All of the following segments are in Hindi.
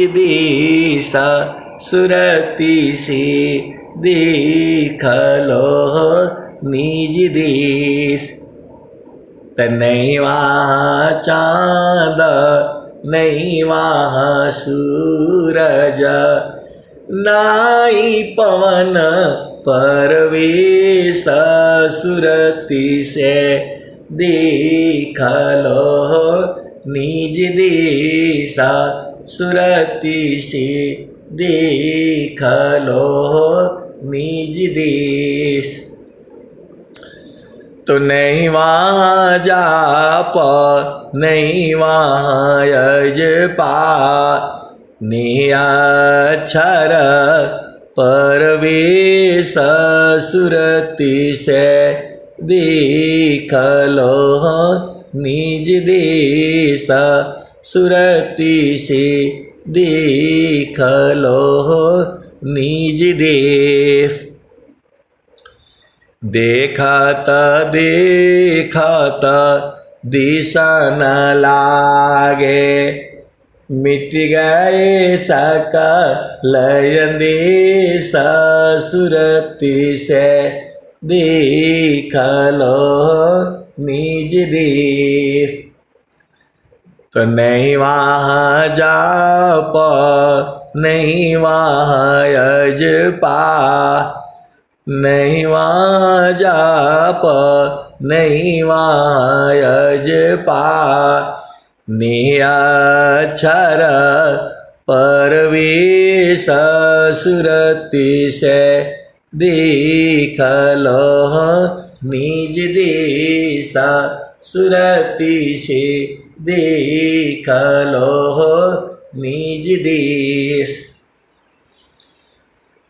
दिशा सुरति से देख लो निज देश। नहीं वहाँ चाँद नहीं वहाँ सूरज, नाई पवन परवेश सुरति से देख लो निज देशा सुरति से देख लो निज देश। तो नहीं वहाँ जाप नहीं वहाँ यजपा, निअक्षर परवेश सुरति से देख लो निज देश सुरति से देख लो निज देश। देखत देखत दिशा न लागे, मिट गए सकल देश सुरति से देख लो निज देश। तो नहीं वहाँ जाप नहीं वहाँ यजपा, नहीं वहाँ जाप नहीं वहाँ यजपा, निअक्षर परवेश सुरति से देख लो निज देश सुरति से देख लो निज देश।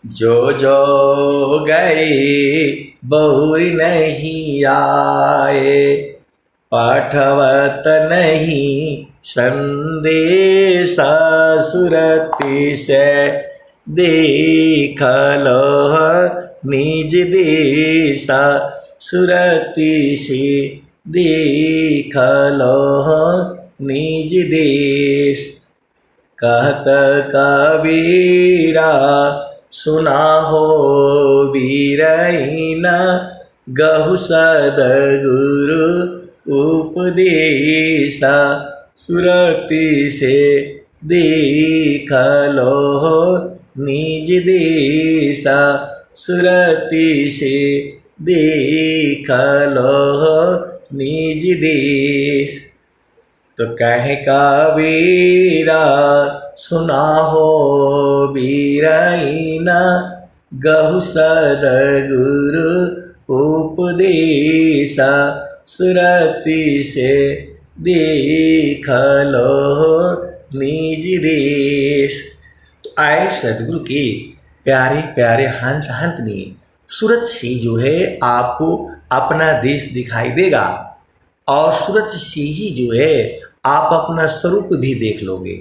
जो जो गए बहुरी नहीं आए, पाठवत नहीं संदेश सुरति से देख लो निज देश सुरति से देख लो निज देश। कहत कबीरा सुना हो वीरहीना, गहु सद्गुरु उपदेशा सुरति से देख लो निज देशा सुरति से देख लो निज देश। तो कहे कबीरा सुना हो वीरहीना, गहु सद्गुरु उपदेशा सुरति से देख लो निज देश। तो आए सद्गुरु के प्यारे प्यारे हंस हंसनी सूरत से जो है आपको अपना देश दिखाई देगा, और सूरत से ही जो है आप अपना स्वरूप भी देख लोगे।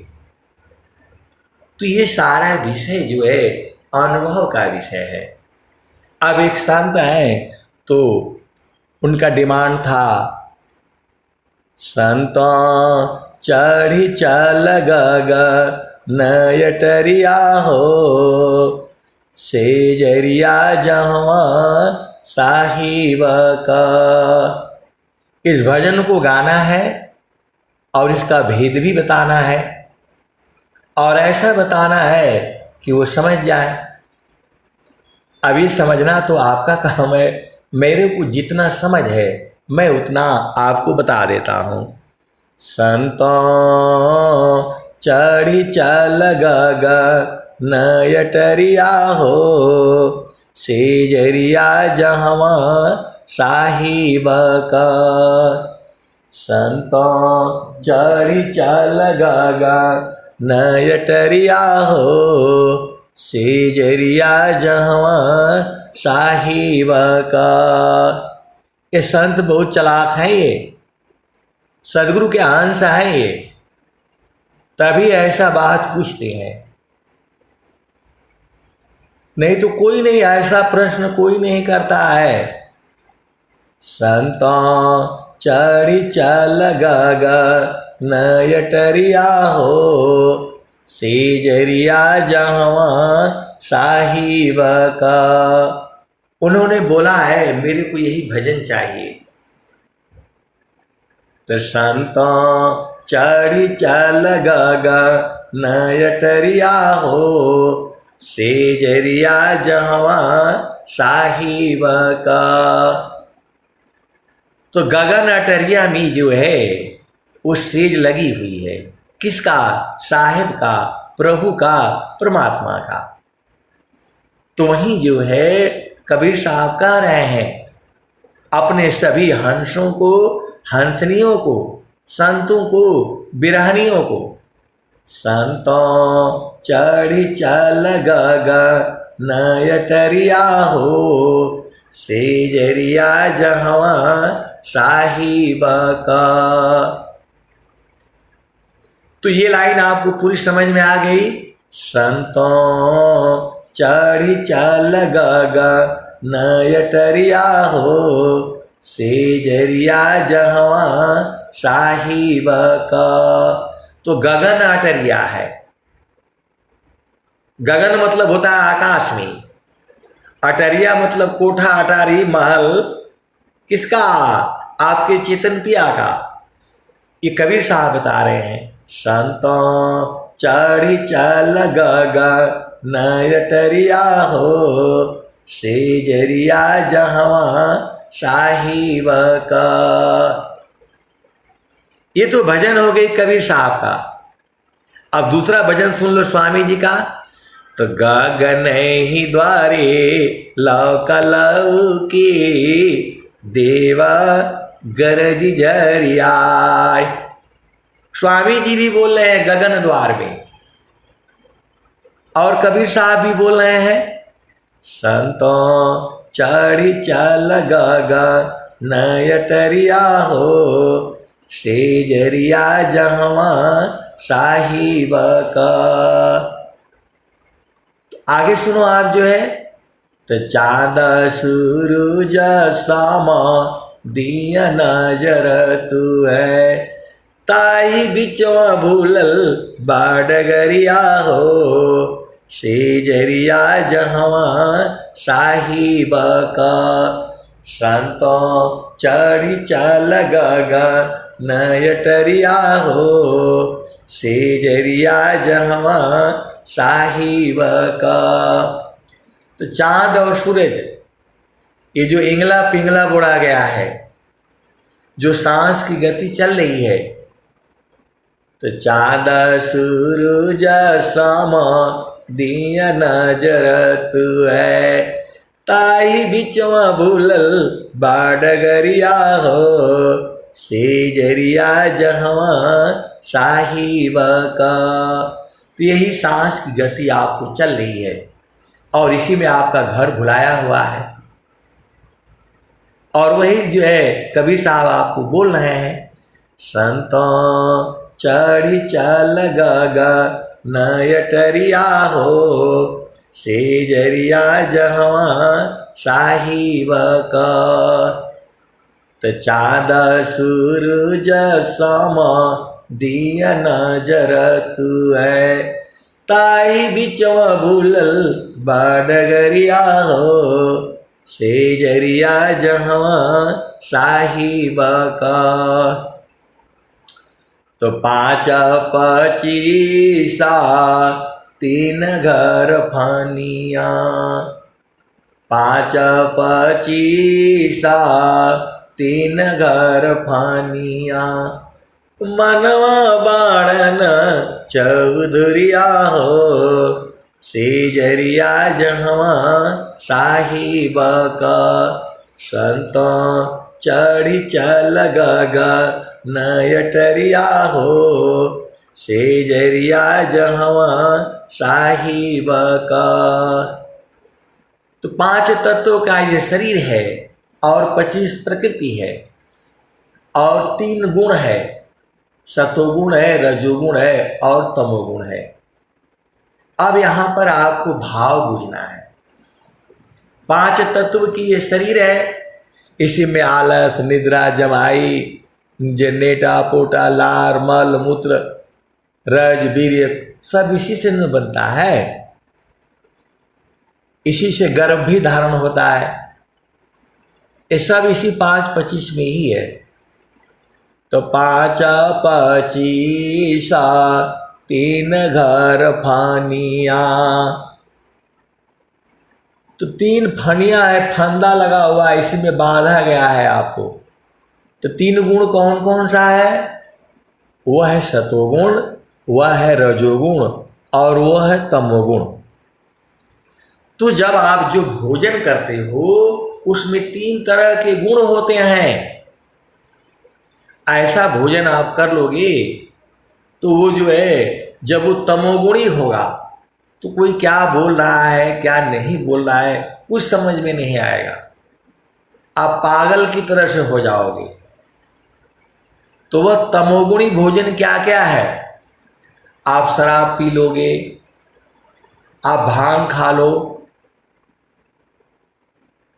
तो ये सारा विषय जो है अनुभव का विषय है। अब एक संत है तो उनका डिमांड था, संतों चढ़ी चल गग नयटरिया हो, सेजरिया जहाँ साहिब का। इस भजन को गाना है और इसका भेद भी बताना है, और ऐसा बताना है कि वो समझ जाए। अभी समझना तो आपका काम है, मेरे को जितना समझ है मैं उतना आपको बता देता हूँ। संतों चढ़ी चल गग नयटरिया हो, सेजरिया जहवा साहिब का। संतों चढ़ी चल गग नयटरिया हो, सेजरिया जहवा साहिब का। ये संत बहुत चालाक हैं, ये सदगुरु के अंश हैं, ये तभी ऐसा बात पूछते हैं। नहीं तो कोई नहीं, ऐसा प्रश्न कोई नहीं करता है। संतों चढ़ी चल गग नयटरिया हो, सेजरिया जहाँ साहिब का। उन्होंने बोला है मेरे को यही भजन चाहिए। तो संतों चढ़ी चल गगा नयटरिया हो, सेजरिया जहवा साहिब का। तो गगन अटरिया में जो है वो सेज लगी हुई है, किसका? साहिब का, प्रभु का, परमात्मा का। तो वहीं जो है कबीर साहब कह रहे हैं अपने सभी हंसों को, हंसनियों को, संतों को, बिरहनियों को, संतों चढ़ी चल गगा नयटरिया हो, सेजरिया जहवा साहिब का। तो ये लाइन आपको पूरी समझ में आ गई। संतों चढ़ी चल गगा नयटरिया हो, सेजरिया जहवा साहिब का। तो गगन अटरिया है। गगन मतलब होता है आकाश में, अटरिया मतलब कोठा, अटारी, महल। किसका? आपके चेतन पिया का। ये कबीर साहब बता रहे हैं संतों चढ़ी चल गगा नयटरिया हो, सेजरिया जहवा साहिब का। ये तो भजन हो गई कबीर साहब का। अब दूसरा भजन सुन लो स्वामी जी का। तो गगन ही द्वारे लौका लौकी, देवा गरज जरियाय। स्वामी जी भी बोल रहे हैं गगन द्वार में, और कबीर साहब भी बोल रहे हैं संतों चढ़ी चल गगा नयटरिया हो, सेजरिया जहवा साहिब का। तो आगे सुनो आप जो है। तो चाँद सूरज सामा दिया नजर तू है, ताई बिचवा भूलल बाडगरिया हो, सेजरिया जहवा साहिब का। संतों चढ़ी चल गगा नयटरिया हो, सेजरिया जहवा साहिब का। तो चाँद और सूरज ये जो इंगला पिंगला बोला गया है, जो सांस की गति चल रही है, तो चाँद सूरज सामा दिया नजर तू है, ताई बिचवा भूलल बाडगरिया हो, सेजरिया जहवा साहिब का। तो यही सांस की गति आपको चल रही है और इसी में आपका घर भुलाया हुआ है। और वही जो है कबीर साहब आपको बोल रहे हैं संतों चढ़ी चल गगा नयटरिया हो, सेजरिया जहवा साहिब का। तो चाँद सूरज सामा दिया नजर तू है, ताई बिचवा भूलल बाडगरिया हो, सेजरिया जहवा साहिब का। तो 5 25 3 घर फानिया, 5 25 3 घर फानिया, मनवा बाणन चौधरिया हो, सेजरिया जहवा साहिब का। संतों चढ़ी चल गगा नयटरिया हो, सेजरिया जहवा साहिब का। तो 5 तत्वों का ये शरीर है और 25 प्रकृति है और 3 गुण है, सतोगुण है, रजोगुण है और तमोगुण है। अब यहाँ पर आपको भाव बुझना है। 5 तत्व की ये शरीर है, इसी में आलस, निद्रा, जमाई, जनेटा, पोटा, लार, मल, मूत्र, रज, वीर्य, सब इसी से न बनता है, इसी से गर्भ भी धारण होता है, ये सब इसी 5-25 में ही है। तो 5-25 3 घर फानिया, तो 3 फनिया है, फंदा लगा हुआ है, इसी में बांधा गया है आपको। तो 3 गुण कौन कौन सा है? वह है सतोगुण, वह है रजोगुण और वह है तमोगुण। तो जब आप जो भोजन करते हो उसमें 3 तरह के गुण होते हैं। ऐसा भोजन आप कर लोगे तो वो जो है, जब वो तमोगुणी होगा तो कोई क्या बोल रहा है क्या नहीं बोल रहा है कुछ समझ में नहीं आएगा, आप पागल की तरह से हो जाओगे। तो वह तमोगुणी भोजन क्या क्या है? आप शराब पी लोगे, आप भांग खा लो,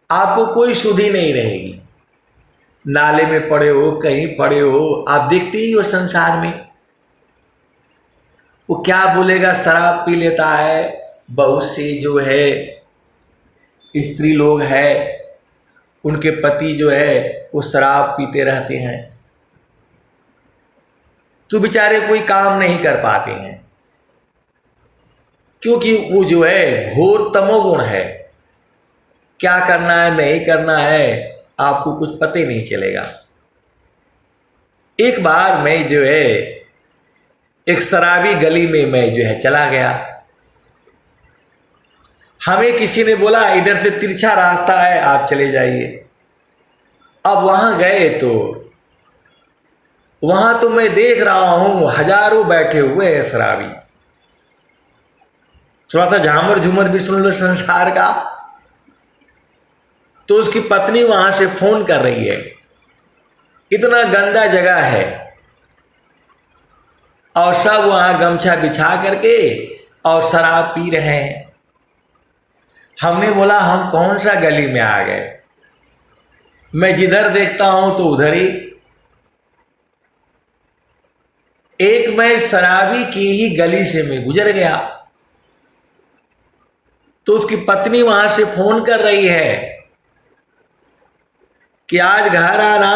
आपको कोई सुधि नहीं रहेगी। नाले में पड़े हो, कहीं पड़े हो, आप देखते ही हो संसार में, वो क्या बोलेगा, शराब पी लेता है। बहुत से जो है स्त्री लोग हैं, उनके पति जो है वो शराब पीते रहते हैं, तो बेचारे कोई काम नहीं कर पाते हैं, क्योंकि वो जो है घोर तमोगुण है। क्या करना है नहीं करना है आपको कुछ पता ही नहीं चलेगा। एक बार मैं जो है एक शराबी गली में मैं जो है चला गया। हमें किसी ने बोला इधर से तिरछा रास्ता है, आप चले जाइए। अब वहां गए तो वहां तो मैं देख रहा हूं हजारों बैठे हुए हैं शराबी। थोड़ा सा झामर झूमर भी सुन लो संसार का। तो उसकी पत्नी वहां से फोन कर रही है, इतना गंदा जगह है, और सब वहां गमछा बिछा करके और शराब पी रहे हैं। हमने बोला हम कौन सा गली में आ गए, मैं जिधर देखता हूं तो उधर ही। एक मैं शराबी की ही गली से मैं गुजर गया, तो उसकी पत्नी वहां से फोन कर रही है कि आज घर आना,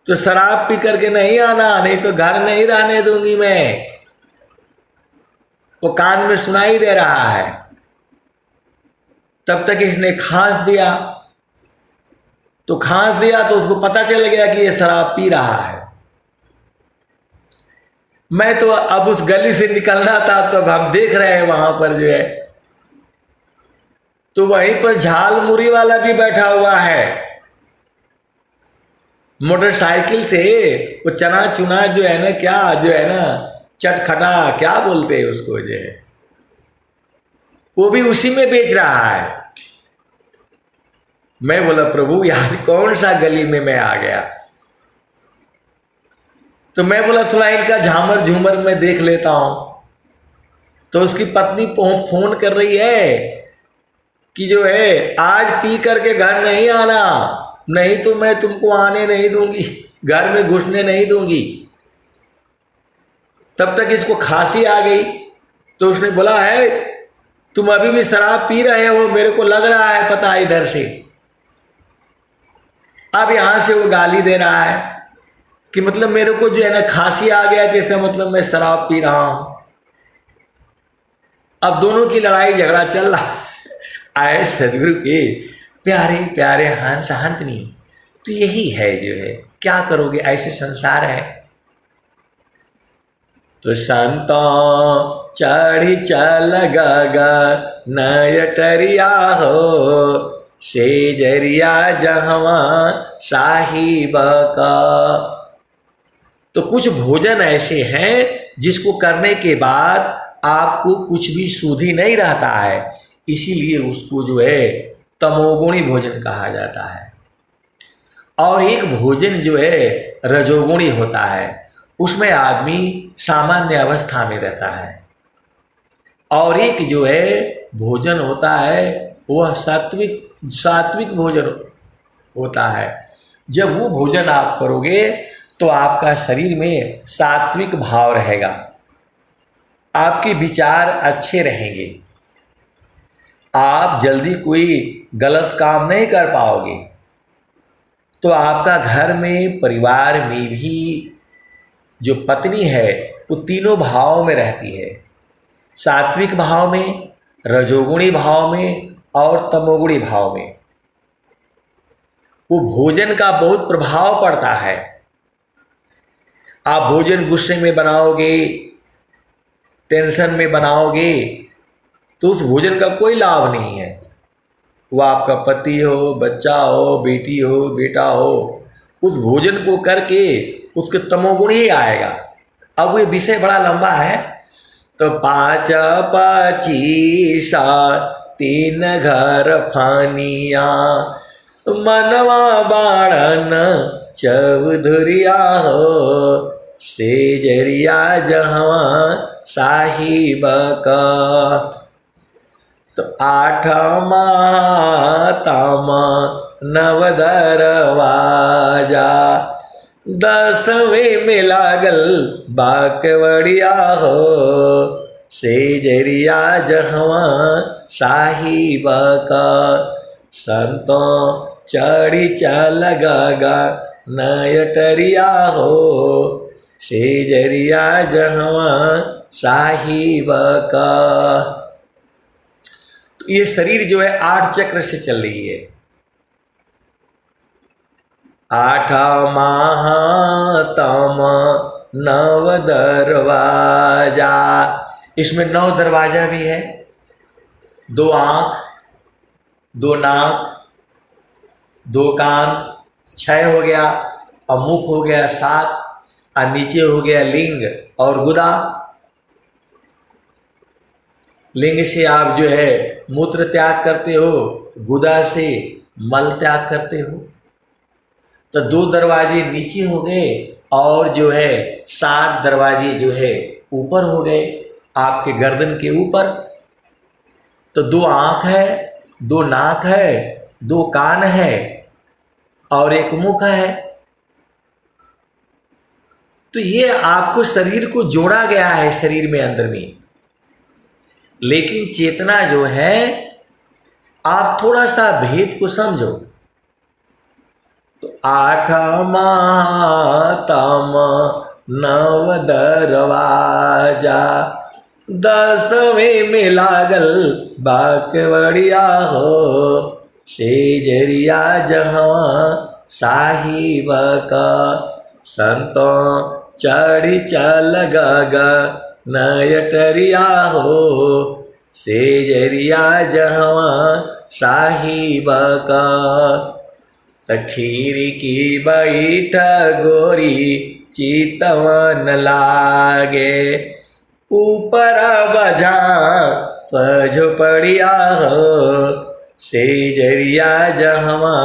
तो शराब पी करके नहीं आना, नहीं तो घर नहीं रहने दूंगी मैं। वो कान में सुनाई दे रहा है। तब तक इसने खांस दिया, तो उसको पता चल गया कि ये शराब पी रहा है। मैं तो अब उस गली से निकलना था, तो अब हम देख रहे हैं वहां पर जो है, तो वहीं पर झाल मुरी वाला भी बैठा हुआ है, मोटरसाइकिल से वो चना चुना जो है ना, क्या जो है ना, चटखटा क्या बोलते हैं उसको, जो है वो भी उसी में बेच रहा है। मैं बोला प्रभु यार कौन सा गली में मैं आ गया। तो मैं बोला थोड़ा इनका झामर झूमर मैं देख लेता हूं। तो उसकी पत्नी फोन कर रही है कि जो है आज पी करके घर नहीं आना, नहीं तो मैं तुमको आने नहीं दूंगी, घर में घुसने नहीं दूंगी। तब तक इसको खांसी आ गई, तो उसने बोला है तुम अभी भी शराब पी रहे हो, मेरे को लग रहा है पता इधर से। अब यहां से वो गाली दे रहा है कि मतलब मेरे को जो है ना खांसी आ गया, तो इसका मतलब मैं शराब पी रहा हूं। अब दोनों की लड़ाई झगड़ा चल रहा। आए सदगुरु के प्यारे प्यारे हंस हंसनी, तो यही है जो है, क्या करोगे, ऐसे संसार है। तो संतों चढ़ी चल गगन नयटरिया हो, सेजरिया जहवा साहिब का। तो कुछ भोजन ऐसे हैं जिसको करने के बाद आपको कुछ भी सुधि नहीं रहता है, इसीलिए उसको जो है तमोगुणी भोजन कहा जाता है। और एक भोजन जो है रजोगुणी होता है, उसमें आदमी सामान्य अवस्था में रहता है। और एक जो है भोजन होता है वह सात्विक भोजन होता है। जब वो भोजन आप करोगे तो आपका शरीर में सात्विक भाव रहेगा। आपके विचार अच्छे रहेंगे, आप जल्दी कोई गलत काम नहीं कर पाओगे। तो आपका घर में, परिवार में भी जो पत्नी है वो तीनों भाव में रहती है, सात्विक भाव में, रजोगुणी भाव में और तमोगुणी भाव में। वो भोजन का बहुत प्रभाव पड़ता है। आप भोजन गुस्से में बनाओगे, टेंशन में बनाओगे, तो उस भोजन का कोई लाभ नहीं है। वो आपका पति हो, बच्चा हो, बेटी हो, बेटा हो, उस भोजन को करके उसके तमोगुण ही आएगा। अब ये विषय बड़ा लंबा है, तो 5 पचीसा 3 घर फानिया, मनवा बाणन चौधुरिया हो, सेजरिया जहवा साहिब का। तो 8 तामा 9 दरवाजा, 10वें में लागल बाकवड़िया हो, सेजरिया जहवा साहिब का। संतों चढ़ी चल गगा नयटरिया हो, सेजरिया जहवा साहिब का। तो ये शरीर जो है 8 चक्र से चल रही है। 8 महातम 9 दरवाजा, इसमें 9 दरवाजा भी है। 2 आँख, 2 नाक, 2 कान, 6 हो गया, और मुख हो गया 7, और नीचे हो गया लिंग और गुदा। लिंग से आप जो है मूत्र त्याग करते हो, गुदा से मल त्याग करते हो। तो 2 दरवाजे नीचे हो गए, और जो है 7 दरवाजे जो है ऊपर हो गए, आपके गर्दन के ऊपर। तो 2 आँख है, 2 नाक है, 2 कान है, और 1 मुख है। तो ये आपको शरीर को जोड़ा गया है शरीर में, अंदर में। लेकिन चेतना जो है, आप थोड़ा सा भेद को समझो। तो 8 महातम 9 दरवाजा, 10वें में लागल बाकवड़िया हो, सेजरिया जहवा साहिब का। संतों चढ़ी चल गगा नयटरिया हो, सेजरिया जहवा साहिब का। तखीरी की बैठ गोरी चितवन लागे, ऊपर बजा झोपड़िया हो, सेजरिया जहवा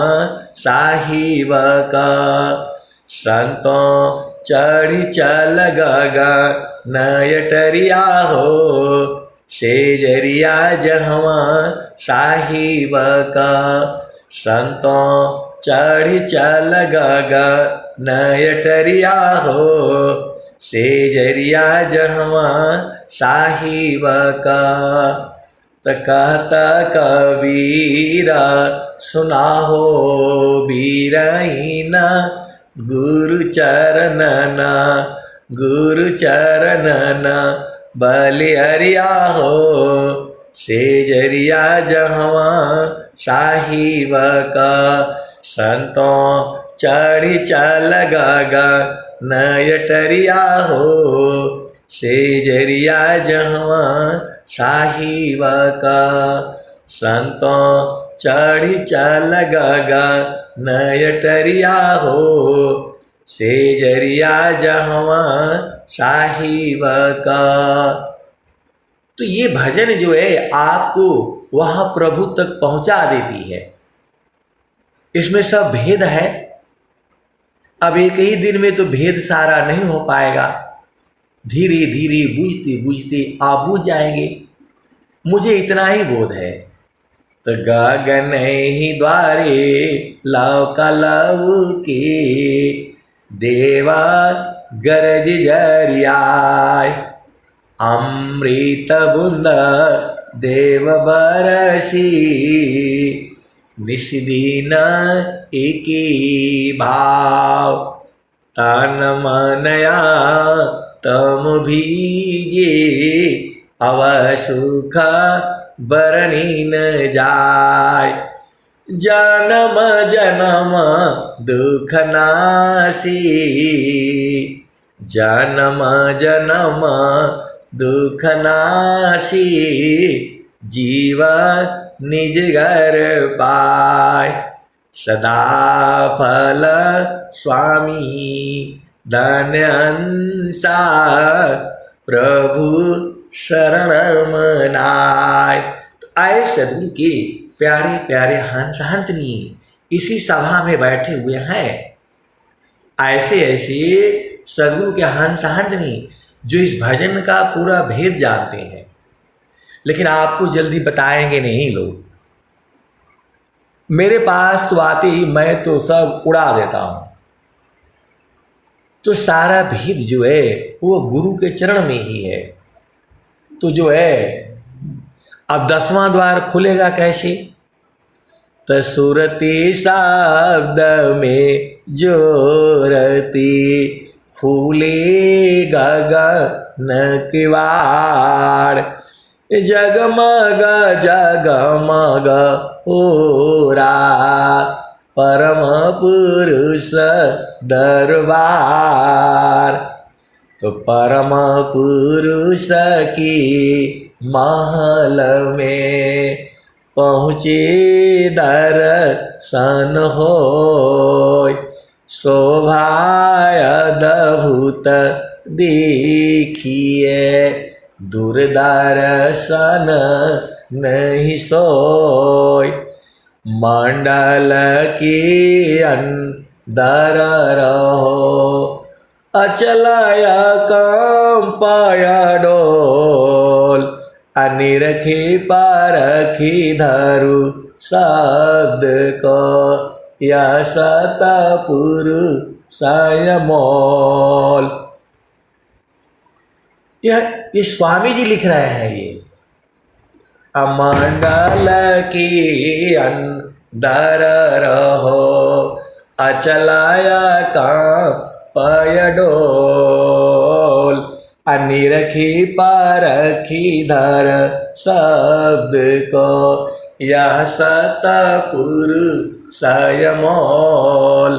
साहिब का। संतों चढ़ी चल गगा नयटरिया हो, सेजरिया जहवा साहिब का। संतों चढ़ी चल गगा नयटरिया हो, सेजरिया जहवा साहिब का। त कहता कबीरा सुना हो बीराइना, गुरु चरणना, गुरु चरणना बलिहरिया हो, सेजरिया जहवा साहिब का। संतों चढ़ी चल गगा नयटरिया हो, सेजरिया जहवा साहिब का। संतों चढ़ी चल गगा नयटरिया हो, सेजरिया जहवा साहिब का। तो ये भजन जो है आपको वह प्रभु तक पहुंचा देती है। इसमें सब भेद है। अब एक ही दिन में तो भेद सारा नहीं हो पाएगा, धीरे धीरे बूझते बूझते आप बूझ जाएंगे। मुझे इतना ही बोध है। तो गगन ही द्वारे लौका लौके, देवा गरज जरियाय। अमृत बूंद देव बरसी, निष्दिन एकी भाव, तन मनया तम भीजे, अव सुख बरनी न जाय। जन्म जन्म दुख नासी, जन्म जन्म दुख नासी, जीवन निज घर पाय। सदा फल स्वामी धन्यंसा, प्रभु शरण मनाय। तो आए सदगुरु के प्यारे प्यारे हंस हंसनी इसी सभा में बैठे हुए हैं। ऐसे ऐसे सदगुरु के हंस हंसनी जो इस भजन का पूरा भेद जानते हैं, लेकिन आपको जल्दी बताएंगे नहीं लोग। मेरे पास तो आते ही मैं तो सब उड़ा देता हूं। तो सारा भेद जो है वो गुरु के चरण में ही है। तो जो है अब 10वां द्वार खुलेगा कैसे? तो सुरती शब्द में जोरती, खुले गगन किवाड़, जगमग जगमग ओरा, परम पुरुष दरबार। तो परम पुरुष की महल में पहुँचे दर्शन होय, शोभाय अद्भुत देखिए, दूरदर्शन नहीं सोय। मंडल के अंदर रहो, अचलाय कंपाय डोल, अनिरखी परखी धरु शब्द को, यह सतपुरुषाय मोल। ये स्वामी जी लिख रहे हैं। ये अमंडल की अंदर रहो, अचलाया का पयडोल, अनिरखी परखी धर शब्द को, यह सतपुरुषाय मोल।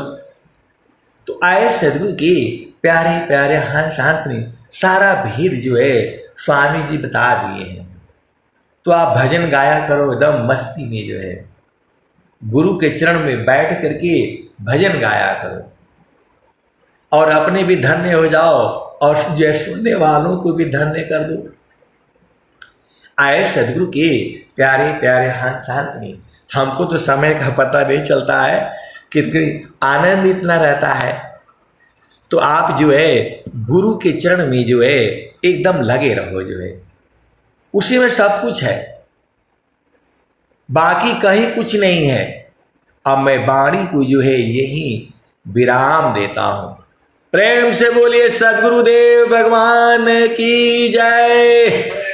तो आए सदगुरु की प्यारे प्यारे हंस हंसनी सारा भेद जो है स्वामी जी बता दिए हैं। तो आप भजन गाया करो एकदम मस्ती में, जो है गुरु के चरण में बैठ करके भजन गाया करो, और अपने भी धन्य हो जाओ और जो सुनने वालों को भी धन्य कर दो। आए सदगुरु के प्यारे प्यारे हंस हंसनी, हमको तो समय का पता नहीं चलता है, क्योंकि आनंद इतना रहता है। तो आप जो है गुरु के चरण में जो है एकदम लगे रहो, जो है उसी में सब कुछ है, बाकी कहीं कुछ नहीं है। अब मैं वाणी को जो है यही विराम देता हूं। प्रेम से बोलिए सद्गुरुदेव भगवान की जय।